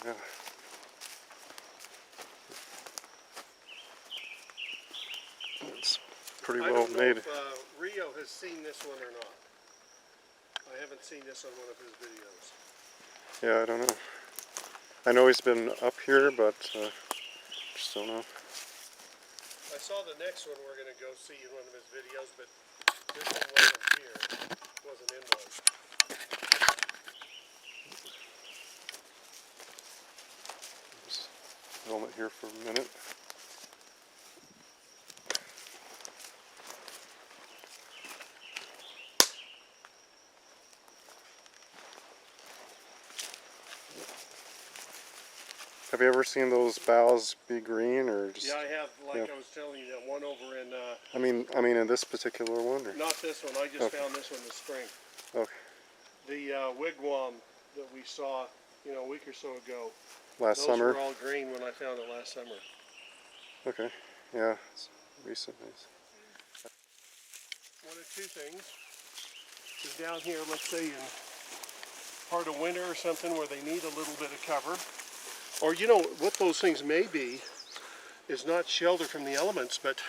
Yeah. It's pretty well made. I don't know if Rio has seen this one or not. I haven't seen this on one of his videos. Yeah, I don't know. I know he's been up here, but just don't know. I saw the next one we're going to go see in one of his videos, but this one wasn't here. Wasn't in one. Just film it here for a minute. Have you ever seen those boughs be green, or just? Yeah, I have. Like yeah. I was telling you, that one over in. I mean, in this particular one, or? Not this one. I just found this one this spring. Okay. The wigwam that we saw, a week or so ago. Last summer. Those were all green when I found it last summer. Okay. Yeah, it's recent. One of two things is down here. Let's say in part of winter or something where they need a little bit of cover. Or what those things may be is not shelter from the elements, but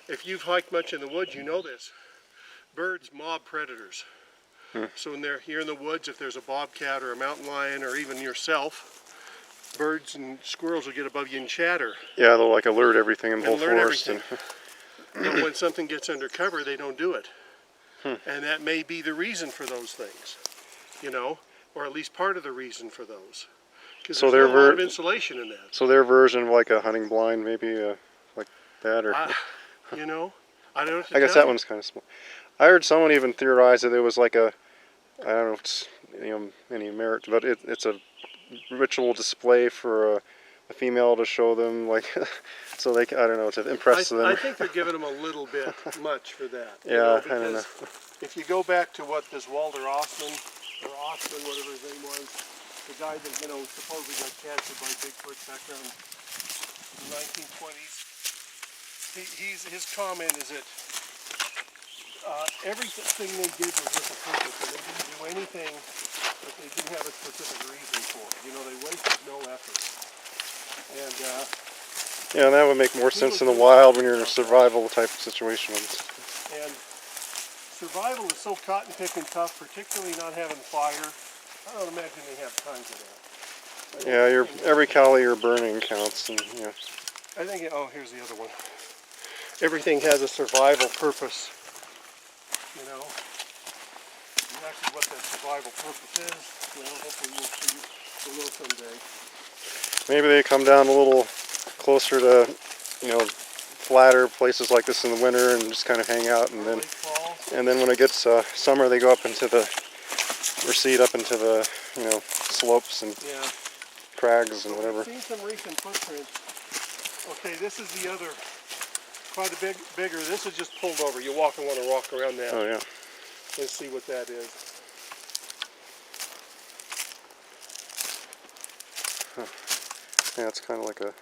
if you've hiked much in the woods, you know this. Birds mob predators. So when they're here in the woods, if there's a bobcat or a mountain lion or even yourself, birds and squirrels will get above you and chatter. Yeah, they'll like alert everything in the whole forest. But when something gets under cover, they don't do it. And that may be the reason for those things, or at least part of the reason for those. Because there's a lot of insulation in that. So their version of like a hunting blind, maybe like that, or I don't know. I guess that one's kind of small. I heard someone even theorize that it was like I don't know if it's any merit, but it's a ritual display for a female to show them, like, so they, I don't know, to impress them. I think they're giving them a little bit much for that. Yeah, I don't know. If you go back to what this Walter Osman, or Osman, whatever his name was, the guy that, supposedly got captured by Bigfoot back around the 1920s, his comment is that everything they did was with a purpose, and they didn't do anything that they didn't have a specific reason for. They wasted no effort. And yeah, that would make more sense in the wild when you're in a survival type of situation. And survival is so cotton picking tough, particularly not having fire. I don't imagine they have time for that. Yeah, every calorie you're burning counts, and yeah. I think. Here's the other one. Everything has a survival purpose. Exactly what that survival purpose is. Hopefully we'll know someday. Maybe they come down a little closer to, flatter places like this in the winter and just kind of hang out, and then when it gets summer, they go up into recede up into the, slopes and crags and whatever. I've seen some recent footprints. Okay, this is the other, quite a bit bigger. This is just pulled over. You want to walk around that. Oh yeah. Let's see what that is. Huh. Yeah, it's kind of like a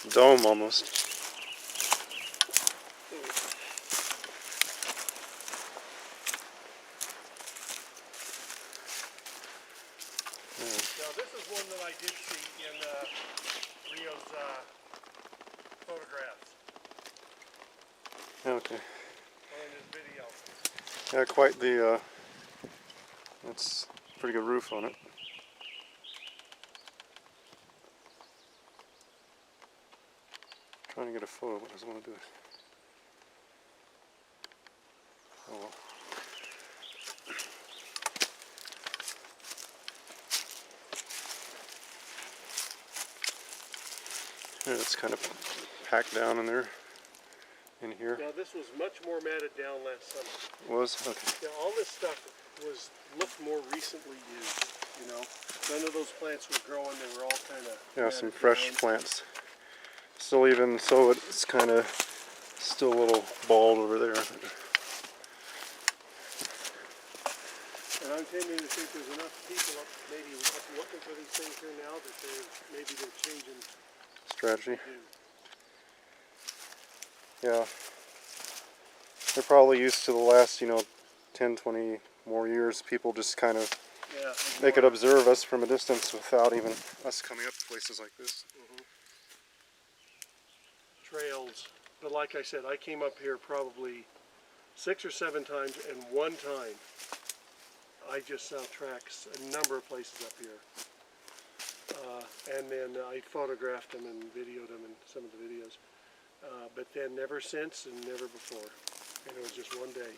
dome almost. Now this is one that I did see in Rio's photographs. Okay. Or in his video. Yeah, quite the, that's a pretty good roof on it. Trying to get a photo, but doesn't want to do it. Oh well. Yeah, it's kind of packed down in there, in here. Now this was much more matted down last summer. Was? Okay. Now all this stuff looked more recently used, None of those plants were growing, they were all kind of... Yeah, some fresh plants. Still even so, it's kind of still a little bald over there. And I'm tending to think there's enough people up looking for these things here now that they're changing strategy. Yeah. They're probably used to the last, 10, 20 more years, people just kind of Yeah. they could observe us from a distance without even us coming up to places like this. Trails. But like I said, I came up here probably 6 or 7 times, and one time I just saw tracks a number of places up here. And then I photographed them and videoed them in some of the videos. But then never since and never before. And it was just one day.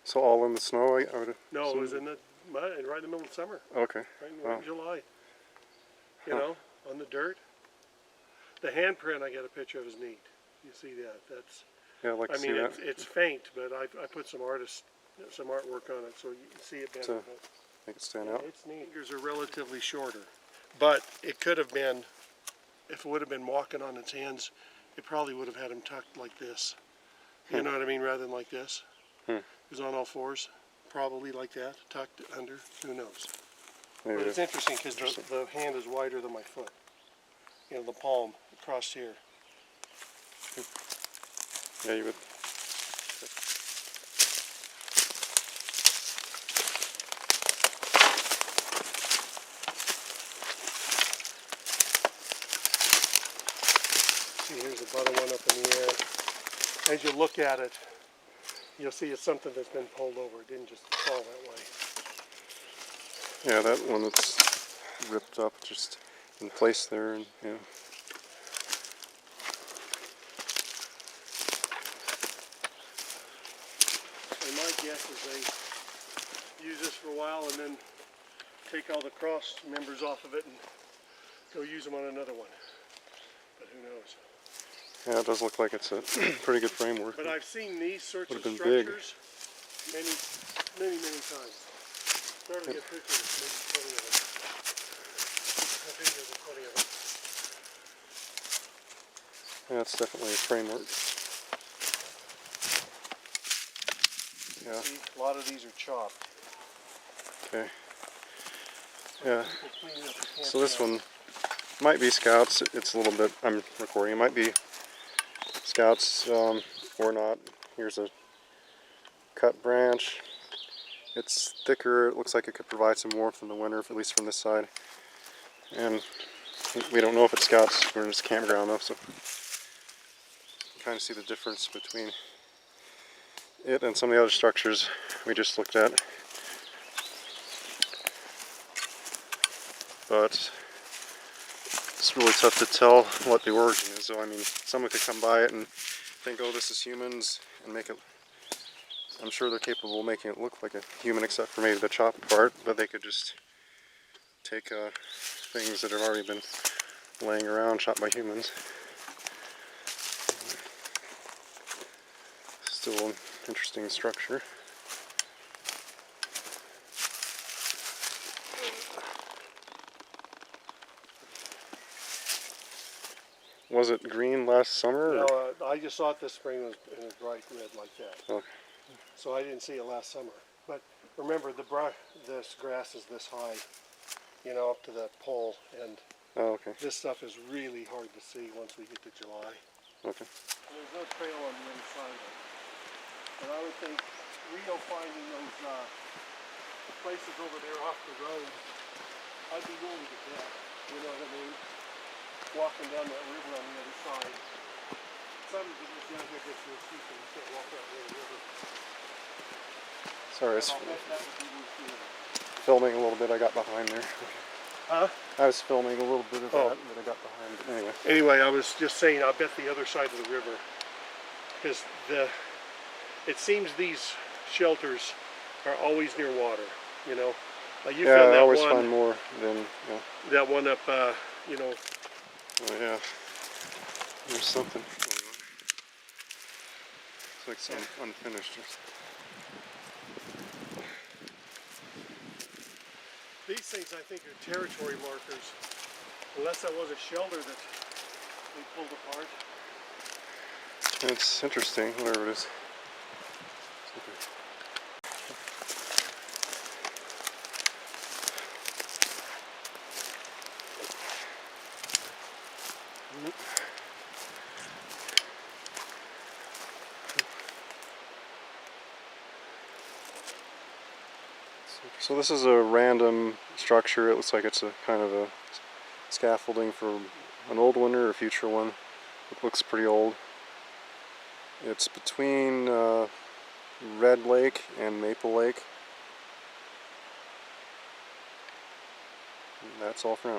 So all in the snow, I would No, it assume? was in the mud, right in the middle of summer. Okay. Right in July. You know, on the dirt. The handprint I got a picture of is neat. You see that? That's. Yeah, I'd like to see mean, that. it's faint, but I put some artwork on it so you can see it better. To But make it stand yeah, out. its fingers are relatively shorter, but it could have been, if it would have been walking on its hands, it probably would have had him tucked like this. You know what I mean? Rather than like this. It was on all fours, probably like that, tucked under. Who knows? Maybe But it's interesting because the hand is wider than my foot. You know, the palm across here. yeah, you would. See, here's a butter one up in the air. As you look at it, you'll see it's something that's been pulled over. It didn't just fall that way. Yeah, that one that's ripped up just in place there, and yeah. And my guess is they use this for a while and then take all the cross members off of it and go use them on another one. But who knows? Yeah, it does look like it's a pretty good framework. But I've seen these sorts of Would've been big. structures many times. Started to get pictures, maybe 20 of them. Videos of 20 of them. Yeah, it's definitely a framework. Yeah. See, a lot of these are chopped. Okay. Yeah. People cleaning up the camp So this now. one might be Scouts. It's a little bit. I'm recording. It might be Scouts or not. Here's a cut branch. It's thicker. It looks like it could provide some warmth in the winter, at least from this side. And we don't know if it's Scouts. We're in this campground though, so you kind of see the difference between it and some of the other structures we just looked at. But it's really tough to tell what the origin is. So I mean, someone could come by it and think, oh, this is humans, and make it. I'm sure they're capable of making it look like a human, except for maybe the chopped part. But they could just take things that have already been laying around, shot by humans. Still an interesting structure. Was it green last summer? No, I just saw it this spring and it was bright red like that. Okay. So I didn't see it last summer. But remember, this grass is this high, you know, up to that pole, and Oh, okay. this stuff is really hard to see once we get to July. Okay. And there's no trail on the other side of it. But I would think Rio finding those places over there off the road, I'd be willing to bet. You know what I mean? Walking down that river on the other side. Some of it down here gets real steep and you can't walk that way the river. Sorry, I was I'll bet that would be worth doing. filming a little bit. I got behind there. Huh? I was filming a little bit of Oh. that I got behind. But anyway. Anyway, I was just saying, I bet the other side of the river, because it seems these shelters are always near water. You know, like you Yeah, found I that always one, find more than yeah. that one up, you know. Oh yeah. There's something going on. It's like some unfinished. These things, I think, are territory markers, unless that was a shelter that we pulled apart. It's interesting, whatever it is. So this is a random structure. It looks like it's a kind of a scaffolding for an old one or a future one. It looks pretty old. It's between Red Lake and Maple Lake. And that's all for now.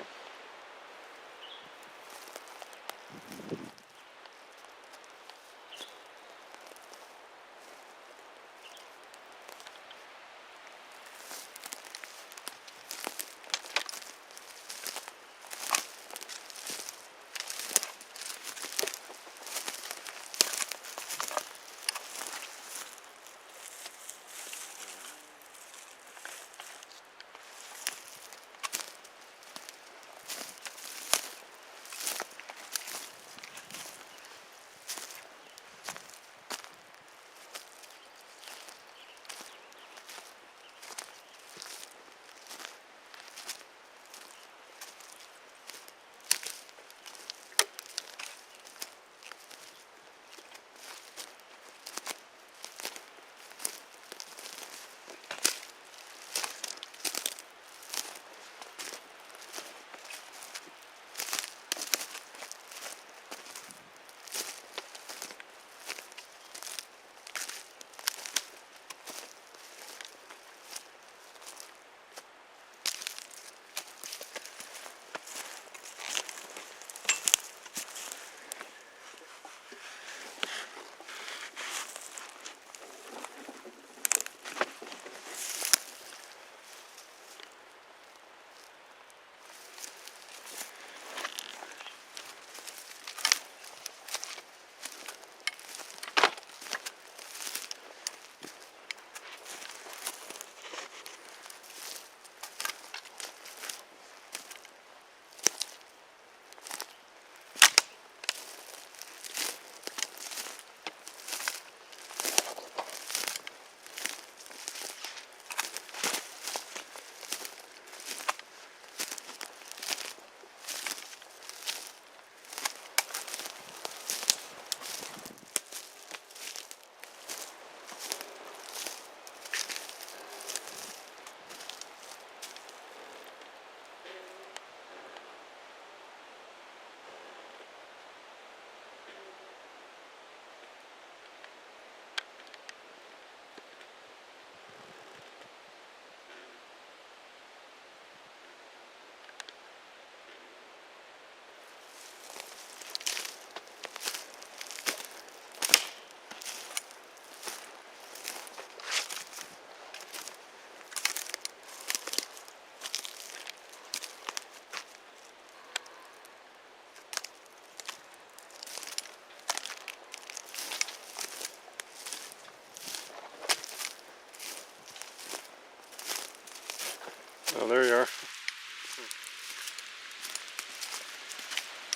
Oh, there you are.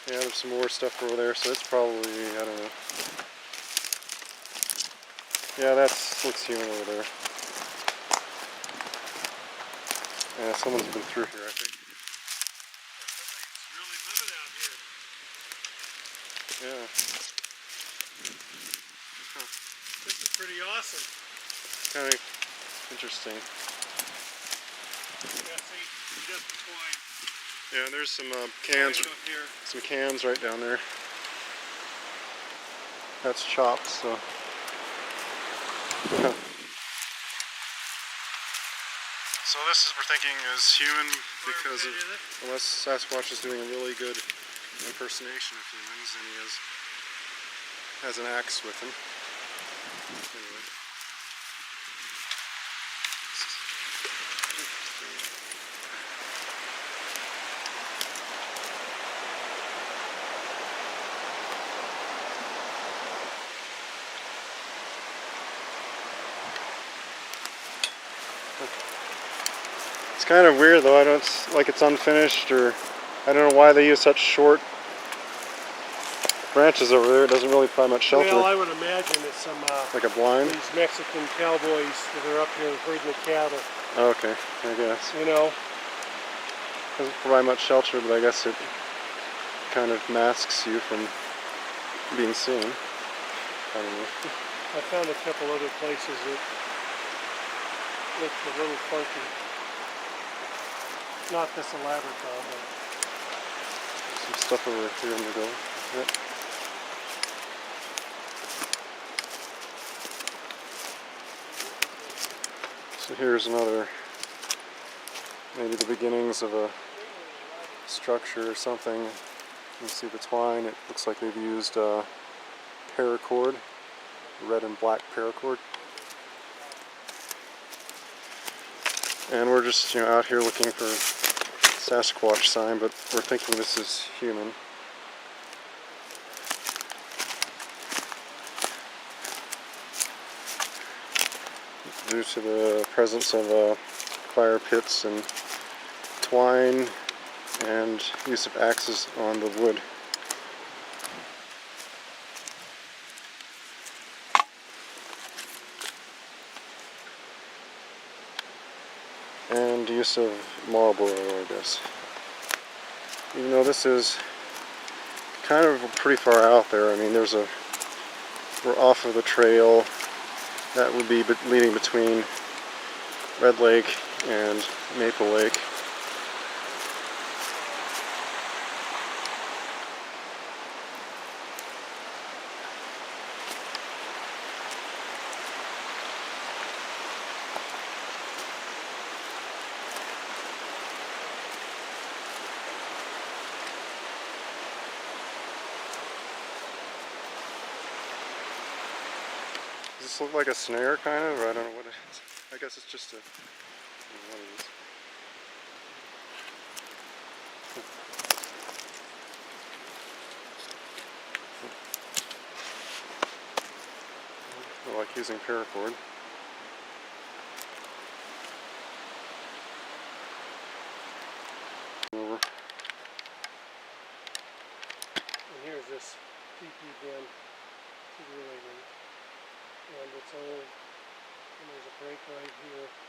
Yeah, there's some more stuff over there, so it's probably, I don't know. Yeah, that looks human over there. Yeah, someone's been through here, I think. Somebody's really living out here. Yeah. Huh. This is pretty awesome. Kind of interesting. Yeah, see, just coin. Yeah, and there's some cans. Right up here. Some cans right down there. That's chopped, so. So this is, we're thinking, is human because of, unless Sasquatch is doing a really good impersonation of humans and he has an axe with him. Anyway. It's kind of weird though, I don't, like it's unfinished, or I don't know why they use such short branches over there. It doesn't really provide much shelter. Well, I would imagine it's some like a blind? these Mexican cowboys that are up here herding the cattle. Oh, okay, I guess. You know? Doesn't provide much shelter, but I guess it kind of masks you from being seen. I don't know. I found a couple other places that looks a little funky. Not this elaborate though, but Some stuff over here in the middle. Yep. So here's another, maybe the beginnings of a structure or something. You can see the twine. It looks like they've used paracord, red and black paracord. And we're just, out here looking for Sasquatch sign, but we're thinking this is human. Due to the presence of fire pits and twine and use of axes on the wood. And use of Marlboro, I guess. Even though this is kind of pretty far out there, I mean, we're off of the trail that would be leading between Red Lake and Maple Lake. Does this look like a snare, kind of? Or I don't know what it is. I guess it's just a... What it is. I like using paracord. Over. and here's this TP bin to the relating. And it's old, and there's a break right here.